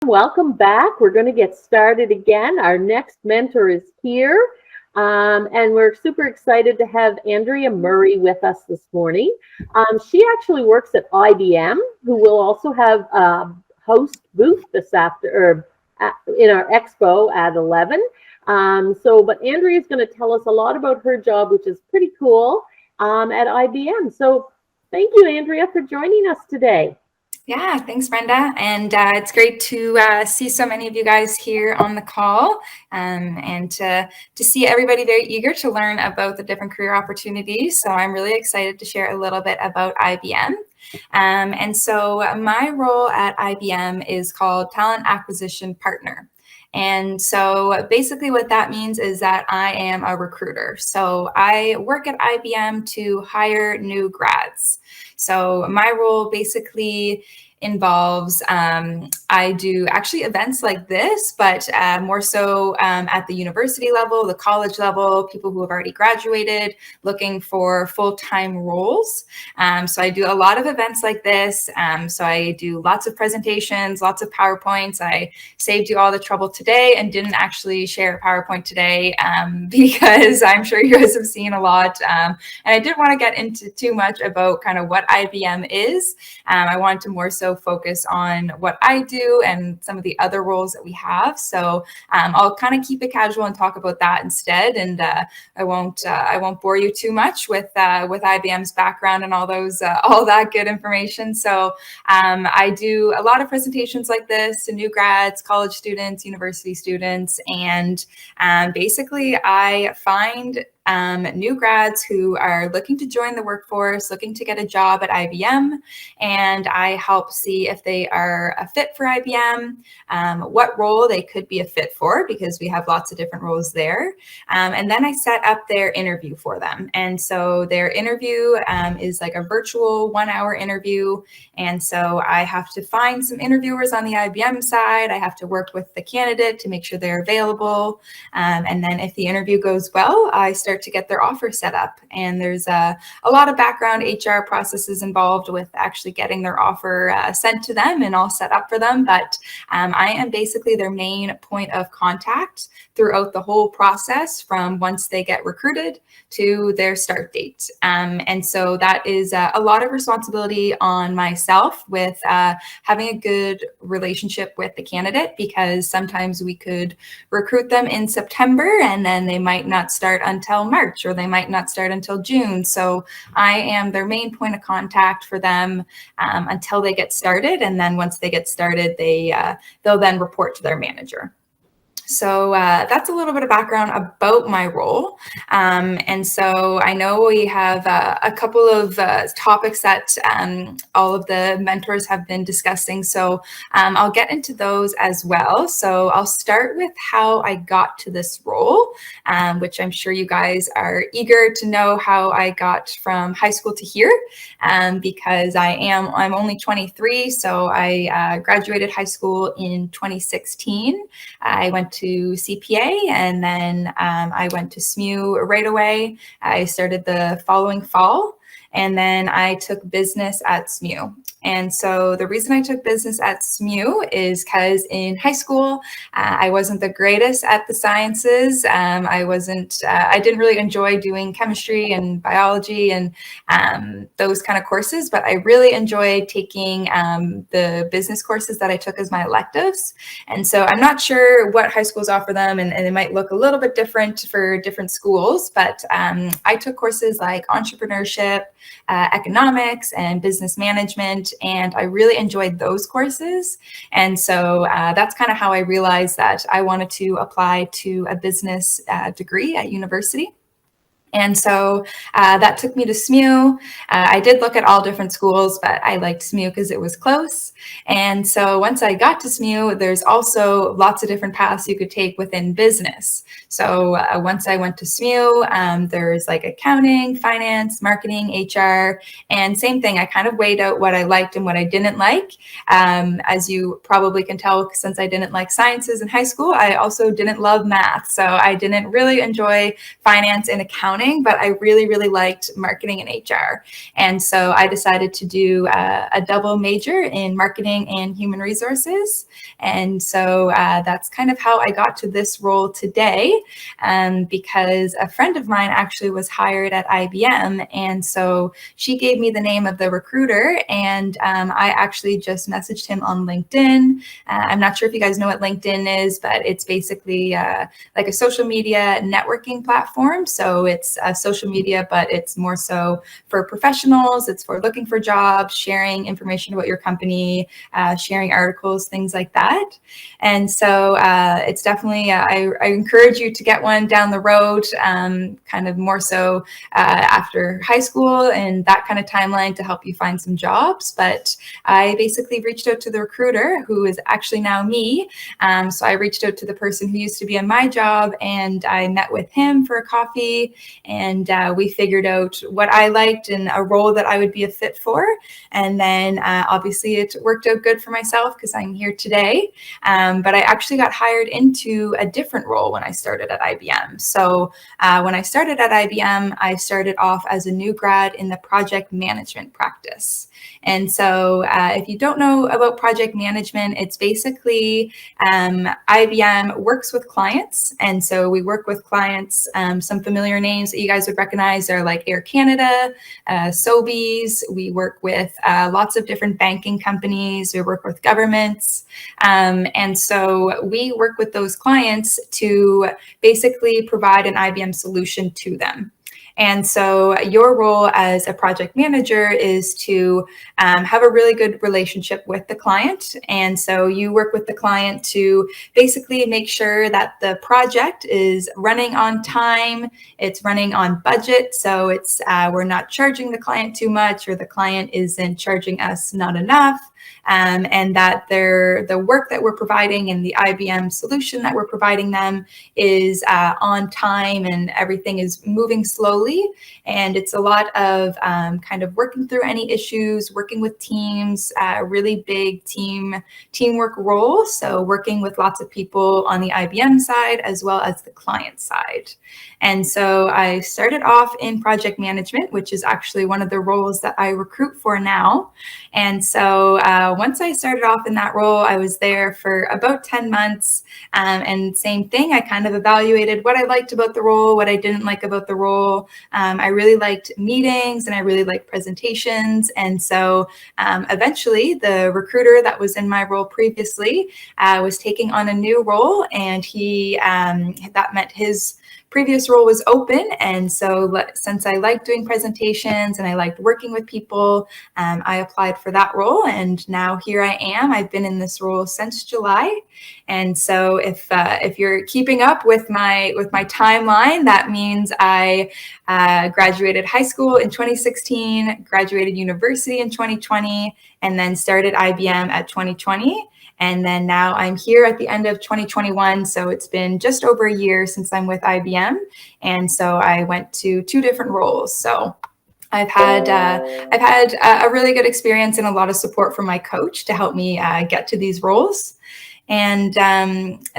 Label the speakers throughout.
Speaker 1: Welcome back. We're going to get started again. Our next mentor is here, and we're super excited to have Andrea Murray with us this morning. She actually works at IBM, who will also have a host booth this in our expo at 11. But Andrea is going to tell us a lot about her job, which is pretty cool, at IBM. So thank you, Andrea, for joining us today.
Speaker 2: Yeah, thanks, Brenda. And it's great to see so many of you guys here on the call, and to see everybody very eager to learn about the different career opportunities. So I'm really excited to share a little bit about IBM. And so my role at IBM is called Talent Acquisition Partner. And so basically what that means is that I am a recruiter. So I work at IBM to hire new grads. So my role basically involves, I do actually events like this, but more so at the university level, the college level, people who have already graduated looking for full-time roles. So I do a lot of events like this. So I do lots of presentations, lots of PowerPoints. I saved you all the trouble today and didn't actually share a PowerPoint today because I'm sure you guys have seen a lot. And I didn't want to get into too much about kind of what IBM is. I wanted to more so focus on what I do and some of the other roles that we have. So I'll kind of keep it casual and talk about that instead. And I won't bore you too much with IBM's background and all that good information. So I do a lot of presentations like this to new grads, college students, university students, and basically I find new grads who are looking to join the workforce, looking to get a job at IBM, and I help see if they are a fit for IBM, what role they could be a fit for, because we have lots of different roles there. And then I set up their interview for them. And so their interview is like a virtual 1-hour interview. And so I have to find some interviewers on the IBM side. I have to work with the candidate to make sure they're available. And then if the interview goes well, I start to get their offer set up. And there's a lot of background HR processes involved with actually getting their offer sent to them and all set up for them. But I am basically their main point of contact throughout the whole process, from once they get recruited to their start date. And so that is a lot of responsibility on myself with having a good relationship with the candidate, because sometimes we could recruit them in September and then they might not start until March, or they might not start until June. So I am their main point of contact for them until they get started. And then once they get started, they'll then report to their manager. So that's a little bit of background about my role. And so I know we have a couple of topics that all of the mentors have been discussing. So I'll get into those as well. So I'll start with how I got to this role, which I'm sure you guys are eager to know how I got from high school to here, because I'm only 23. So I graduated high school in 2016. I went to CPA, and then I went to SMU right away. I started the following fall, and then I took business at SMU. And so the reason I took business at SMU is because in high school, I wasn't the greatest at the sciences. I didn't really enjoy doing chemistry and biology and those kind of courses, but I really enjoyed taking the business courses that I took as my electives. And so I'm not sure what high schools offer them, and it might look a little bit different for different schools, but I took courses like entrepreneurship, economics, and business management, and I really enjoyed those courses. And so that's kind of how I realized that I wanted to apply to a business degree at university. And so that took me to SMU. I did look at all different schools, but I liked SMU because it was close. And so once I got to SMU, there's also lots of different paths you could take within business. So once I went to SMU, there's like accounting, finance, marketing, HR, and same thing. I kind of weighed out what I liked and what I didn't like. As you probably can tell, since I didn't like sciences in high school, I also didn't love math. So I didn't really enjoy finance and accounting accounting, but I really, really liked marketing and HR. And so I decided to do a double major in marketing and human resources. And so that's kind of how I got to this role today, because a friend of mine actually was hired at IBM. And so she gave me the name of the recruiter, and I actually just messaged him on LinkedIn. I'm not sure if you guys know what LinkedIn is, but it's basically like a social media networking platform. So it's social media, but it's more so for professionals. It's for looking for jobs, sharing information about your company, sharing articles, things like that. And so it's definitely, I encourage you to get one down the road, kind of more so after high school and that kind of timeline to help you find some jobs. But I basically reached out to the recruiter, who is actually now me. So I reached out to the person who used to be in my job, and I met with him for a coffee, and we figured out what I liked and a role that I would be a fit for. And then obviously it worked out good for myself because I'm here today. But I actually got hired into a different role when I started at IBM. So when I started at IBM, I started off as a new grad in the project management practice. And so if you don't know about project management, it's basically IBM works with clients. And so we work with clients. Some familiar names that you guys would recognize are like Air Canada, Sobeys. We work with lots of different banking companies. We work with governments. And so we work with those clients to basically provide an IBM solution to them. And so your role as a project manager is to have a really good relationship with the client. And so you work with the client to basically make sure that the project is running on time, it's running on budget. So it's we're not charging the client too much, or the client isn't charging us not enough. And that the work that we're providing and the IBM solution that we're providing them is on time, and everything is moving slowly. And it's a lot of kind of working through any issues, working with teams, really big teamwork role. So working with lots of people on the IBM side as well as the client side. And so I started off in project management, which is actually one of the roles that I recruit for now. And so once I started off in that role, I was there for about 10 months. And same thing, I kind of evaluated what I liked about the role, what I didn't like about the role. I really liked meetings and I really liked presentations. And so eventually the recruiter that was in my role previously was taking on a new role, and that meant his previous role was open. And so since I liked doing presentations and I liked working with people, I applied for that role. And now here I am. I've been in this role since July. And so if you're keeping up with my timeline, that means I graduated high school in 2016, graduated university in 2020, and then started IBM at 2020. And then now I'm here at the end of 2021. So it's been just over a year since I'm with IBM. And so I went to 2 different roles. So I've had a really good experience and a lot of support from my coach to help me get to these roles. And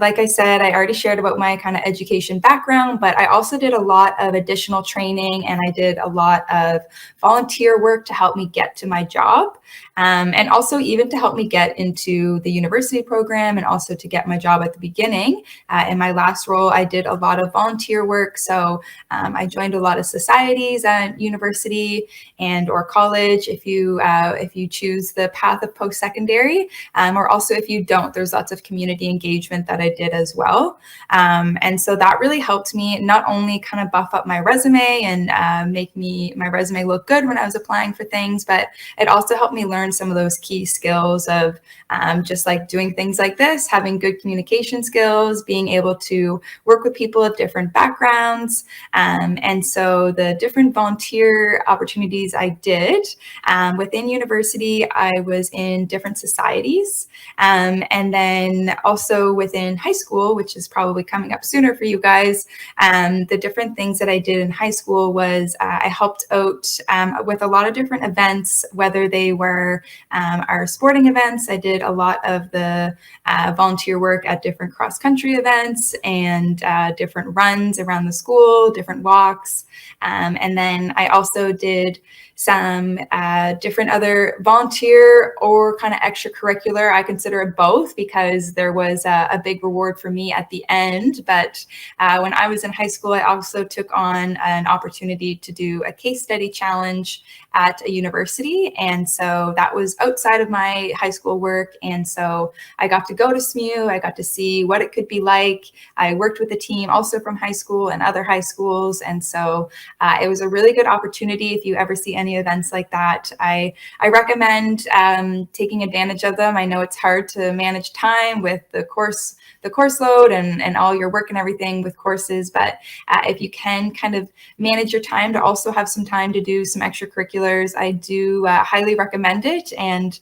Speaker 2: like I said, I already shared about my kind of education background, but I also did a lot of additional training, and I did a lot of volunteer work to help me get to my job, and also even to help me get into the university program, and also to get my job at the beginning. In my last role, I did a lot of volunteer work. So I joined a lot of societies at university and or college, if you choose the path of post-secondary, or also if you don't, there's lots of community engagement that I did as well. And so that really helped me not only kind of buff up my resume and make my resume look good when I was applying for things, but it also helped me learn some of those key skills of just like doing things like this, having good communication skills, being able to work with people of different backgrounds. And so the different volunteer opportunities I did within university, I was in different societies. And then then also within high school, which is probably coming up sooner for you guys, the different things that I did in high school was I helped out with a lot of different events, whether they were our sporting events. I did a lot of the volunteer work at different cross-country events and different runs around the school, different walks. And then I also did some different other volunteer or kind of extracurricular. I consider it both because there was a big reward for me at the end. But when I was in high school, I also took on an opportunity to do a case study challenge at a university. And so that was outside of my high school work. And so I got to go to SMU. I got to see what it could be like. I worked with a team also from high school and other high schools. And so it was a really good opportunity. If you ever see any events like that, I recommend taking advantage of them. I know it's hard to manage time with the course load and all your work and everything with courses, but if you can kind of manage your time to also have some time to do some extracurriculars, I do highly recommend it. And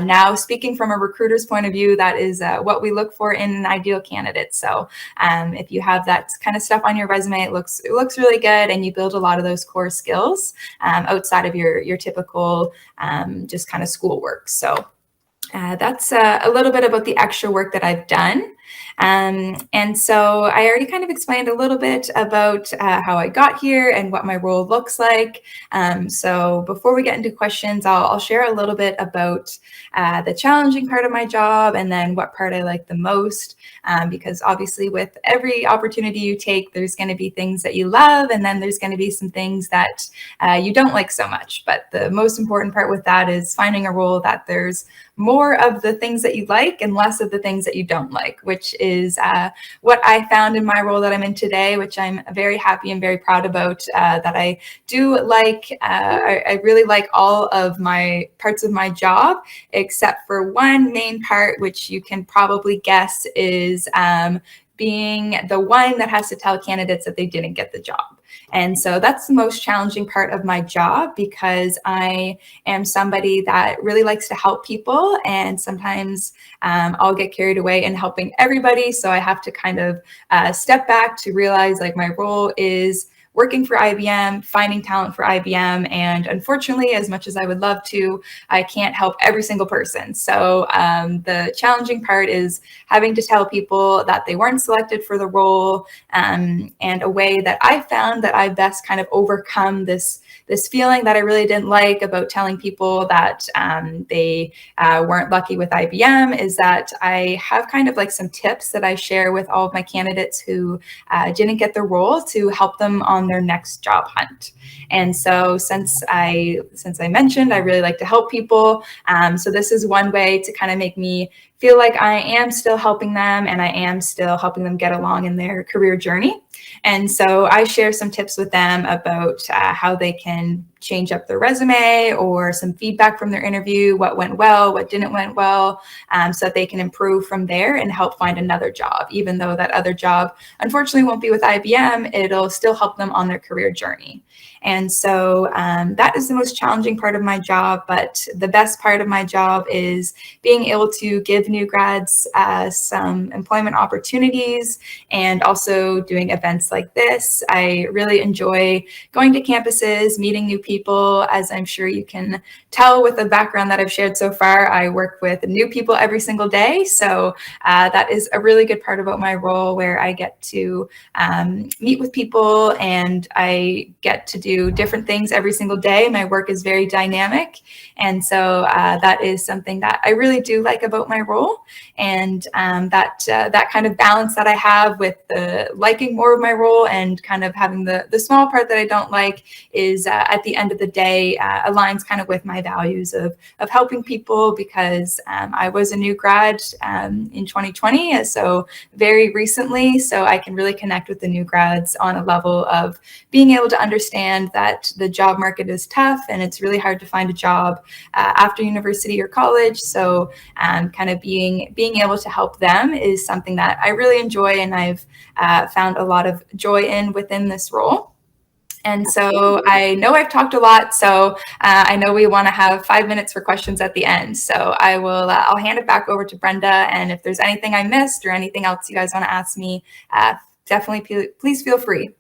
Speaker 2: now, speaking from a recruiter's point of view, that is what we look for in an ideal candidate. So if you have that kind of stuff on your resume, it looks really good, and you build a lot of those core skills outside of your typical just kind of schoolwork. So that's a little bit about the extra work that I've done. And so I already kind of explained a little bit about how I got here and what my role looks like. So before we get into questions, I'll share a little bit about the challenging part of my job and then what part I like the most. Because obviously with every opportunity you take, there's going to be things that you love, and then there's going to be some things that you don't like so much. But the most important part with that is finding a role that there's more of the things that you like and less of the things that you don't like, which is what I found in my role that I'm in today, which I'm very happy and very proud about, that I do like. I really like all of my parts of my job, except for one main part, which you can probably guess is being the one that has to tell candidates that they didn't get the job. And so that's the most challenging part of my job, because I am somebody that really likes to help people. And sometimes I'll get carried away in helping everybody. So I have to kind of step back to realize, like, my role is working for IBM, finding talent for IBM. And unfortunately, as much as I would love to, I can't help every single person. So the challenging part is having to tell people that they weren't selected for the role, and a way that I found that I best kind of overcome this feeling that I really didn't like about telling people that they weren't lucky with IBM is that I have kind of like some tips that I share with all of my candidates who didn't get the role to help them on their next job hunt. And so since I mentioned I really like to help people, so this is one way to kind of make me feel like I am still helping them and I am still helping them get along in their career journey. And so I share some tips with them about how they can change up their resume or some feedback from their interview, what went well, what didn't went well, so that they can improve from there and help find another job. Even though that other job unfortunately won't be with IBM, it'll still help them on their career journey. And so that is the most challenging part of my job, but the best part of my job is being able to give new grads some employment opportunities and also doing events like this. I really enjoy going to campuses, meeting new people. As I'm sure you can tell with the background that I've shared so far, I work with new people every single day. So that is a really good part about my role, where I get to meet with people and I get to do different things every single day. My work is very dynamic. And so that is something that I really do like about my role. And that kind of balance that I have with the liking more of my role and kind of having the small part that I don't like is at the end of the day aligns kind of with my values of helping people, because I was a new grad in 2020, so very recently. So I can really connect with the new grads on a level of being able to understand that the job market is tough and it's really hard to find a job after university or college. So kind of being able to help them is something that I really enjoy, and I've found a lot of joy in within this role. And so I know I've talked a lot, so I know we want to have 5 minutes for questions at the end. So I'll hand it back over to Brenda. And if there's anything I missed or anything else you guys want to ask me, definitely please feel free.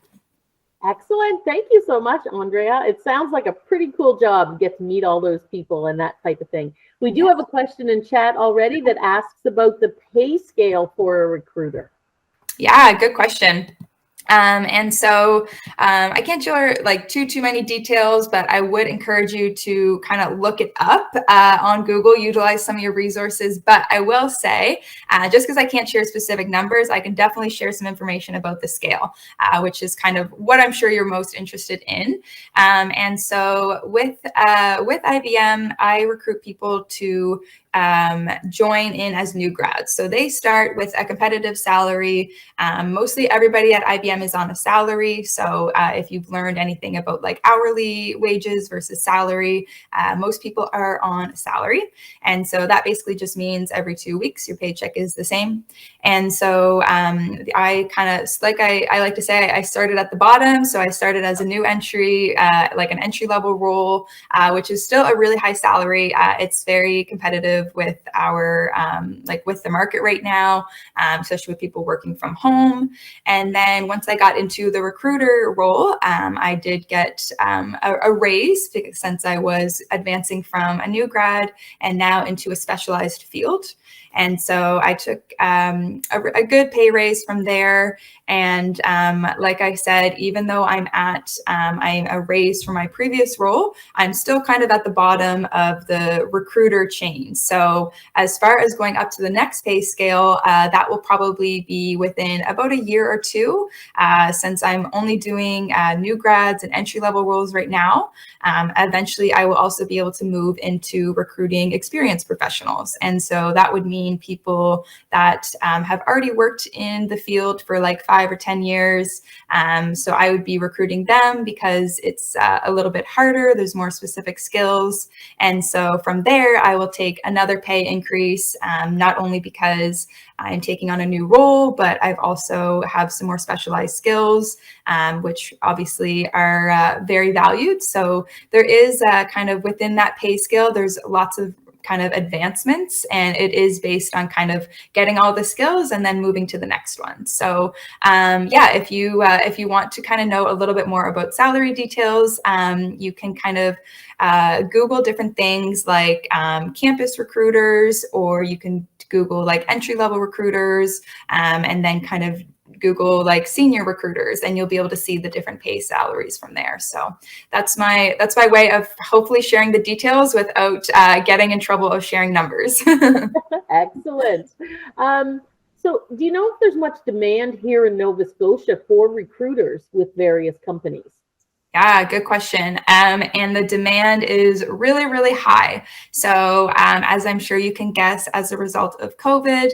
Speaker 1: Excellent. Thank you so much, Andrea. It sounds like a pretty cool job to get to meet all those people and that type of thing. We do have a question in chat already that asks about the pay scale for a recruiter.
Speaker 2: Yeah, good question. And so I can't share like too many details, but I would encourage you to kind of look it up on Google, utilize some of your resources. But I will say, just because I can't share specific numbers, I can definitely share some information about the scale, which is kind of what I'm sure you're most interested in. And so with IBM, I recruit people to join in as new grads. So they start with a competitive salary. Mostly everybody at IBM is on a salary. So if you've learned anything about like hourly wages versus salary, most people are on a salary. And so that basically just means every 2 weeks, your paycheck is the same. And so I kind of, like I like to say, I started at the bottom. So I started as a new entry, like an entry level role, which is still a really high salary. It's very competitive with our, like with the market right now, especially with people working from home. And then once I got into the recruiter role, I did get a raise since I was advancing from a new grad and now into a specialized field. And so I took a good pay raise from there. And like I said, even though I'm a raise from my previous role, I'm still kind of at the bottom of the recruiter chain. So as far as going up to the next pay scale, that will probably be within about a year or two, since I'm only doing new grads and entry level roles right now. Eventually, I will also be able to move into recruiting experienced professionals. And so that would mean people that have already worked in the field for like 5 or 10 years. So I would be recruiting them because it's a little bit harder. There's more specific skills. And so from there, I will take another pay increase, not only because I'm taking on a new role, but I've also have some more specialized skills, which obviously are very valued. So there is kind of within that pay scale, there's lots of kind of advancements, and it is based on kind of getting all the skills and then moving to the next one. So yeah, if you want to kind of know a little bit more about salary details, you can kind of Google different things like campus recruiters, or you can Google like entry-level recruiters, and then kind of Google like senior recruiters, and you'll be able to see the different pay salaries from there. So that's my way of hopefully sharing the details without getting in trouble of sharing numbers.
Speaker 1: Excellent. So do you know if there's much demand here in Nova Scotia for recruiters with various companies?
Speaker 2: Yeah, good question. And the demand is really, really high. So as I'm sure you can guess, as a result of COVID,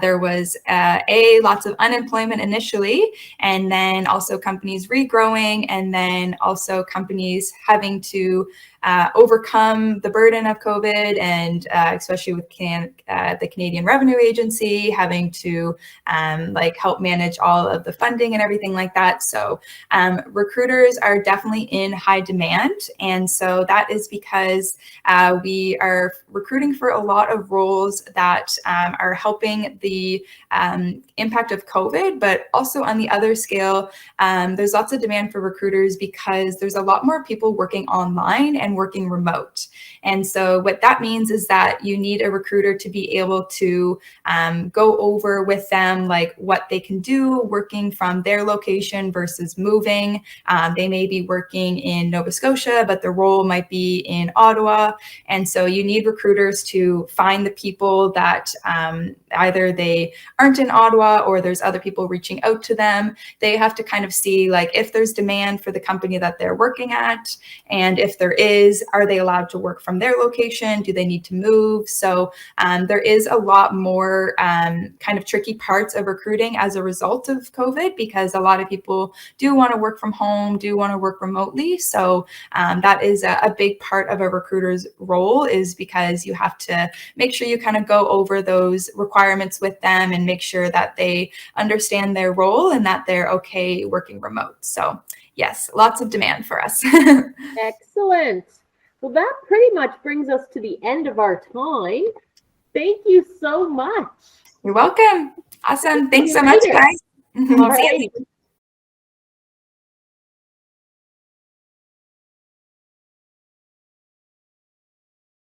Speaker 2: there was lots of unemployment initially, and then also companies regrowing, and then also companies having to overcome the burden of COVID, and especially with the Canadian Revenue Agency having to like help manage all of the funding and everything like that. So recruiters are definitely in high demand. And so that is because we are recruiting for a lot of roles that are helping the impact of COVID, but also on the other scale, there's lots of demand for recruiters because there's a lot more people working online and working remote. And so what that means is that you need a recruiter to be able to go over with them like what they can do working from their location versus moving. They may be working in Nova Scotia, but the role might be in Ottawa. And so you need recruiters to find the people that either they aren't in Ottawa or there's other people reaching out to them. They have to kind of see like if there's demand for the company that they're working at. And if there is, are they allowed to work from their location? Do they need to move? So there is a lot more kind of tricky parts of recruiting as a result of COVID, because a lot of people do want to work from home, do want to work remotely. So that is a big part of a recruiter's role, is because you have to make sure you kind of go over those requirements with them and make sure that they understand their role and that they're okay working remote. So yes, lots of demand for us.
Speaker 1: Excellent. Well, that pretty much brings us to the end of our time. Thank you so much.
Speaker 2: You're welcome. Awesome. Thanks
Speaker 1: See you
Speaker 2: so much,
Speaker 1: later.
Speaker 2: guys.
Speaker 1: All
Speaker 2: See you
Speaker 1: right.
Speaker 2: later.